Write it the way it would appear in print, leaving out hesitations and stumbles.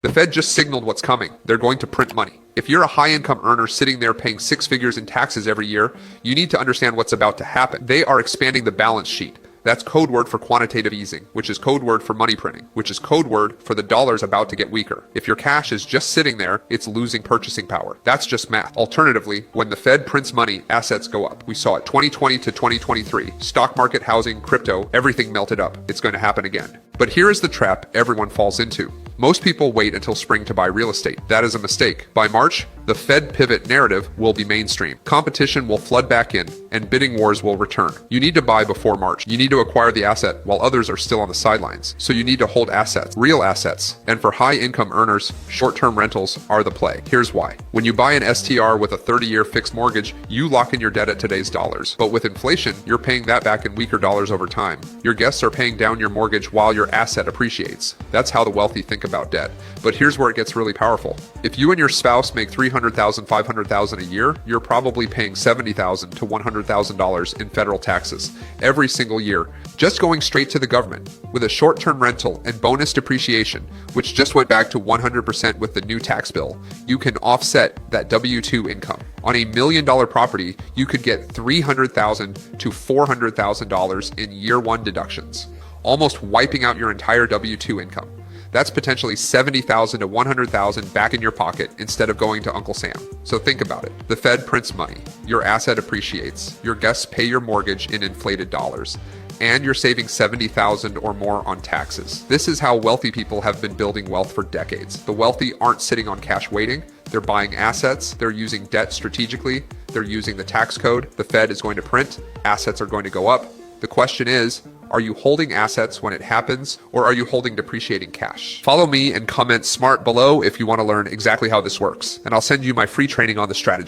The Fed just signaled what's coming. They're going to print money. If you're a high-income earner sitting there paying six figures in taxes every year, you need to understand what's about to happen. They are expanding the balance sheet. That's code word for quantitative easing, which is code word for money printing, which is code word for the dollar's about to get weaker. If your cash is just sitting there, it's losing purchasing power. That's just math. Alternatively, when the Fed prints money, assets go up. We saw it 2020 to 2023. Stock market, housing, crypto, everything melted up. It's going to happen again. But here is the trap everyone falls into. Most people wait until spring to buy real estate. That is a mistake. By March, the Fed pivot narrative will be mainstream. Competition will flood back in, and bidding wars will return. You need to buy before March. You need to acquire the asset while others are still on the sidelines. So you need to hold assets, real assets. And for high-income earners, short-term rentals are the play. Here's why. When you buy an STR with a 30-year fixed mortgage, you lock in your debt at today's dollars. But with inflation, you're paying that back in weaker dollars over time. Your guests are paying down your mortgage while your asset appreciates. That's how the wealthy think about debt. But here's where it gets really powerful. If you and your spouse make $300,000, $500,000 a year, you're probably paying $70,000 to $100,000 in federal taxes every single year, just going straight to the government. With a short-term rental and bonus depreciation, which just went back to 100% with the new tax bill, you can offset that W-2 income. On a $1 million property, you could get $300,000 to $400,000 in year one deductions, almost wiping out your entire W-2 income. That's potentially $70,000 to $100,000 back in your pocket instead of going to Uncle Sam. So think about it. The Fed prints money, your asset appreciates, your guests pay your mortgage in inflated dollars, and you're saving $70,000 or more on taxes. This is how wealthy people have been building wealth for decades. The wealthy aren't sitting on cash waiting. They're buying assets. They're using debt strategically. They're using the tax code. The Fed is going to print. Assets are going to go up. The question is, are you holding assets when it happens, or are you holding depreciating cash? Follow me and comment SMART below if you want to learn exactly how this works, and I'll send you my free training on the strategy.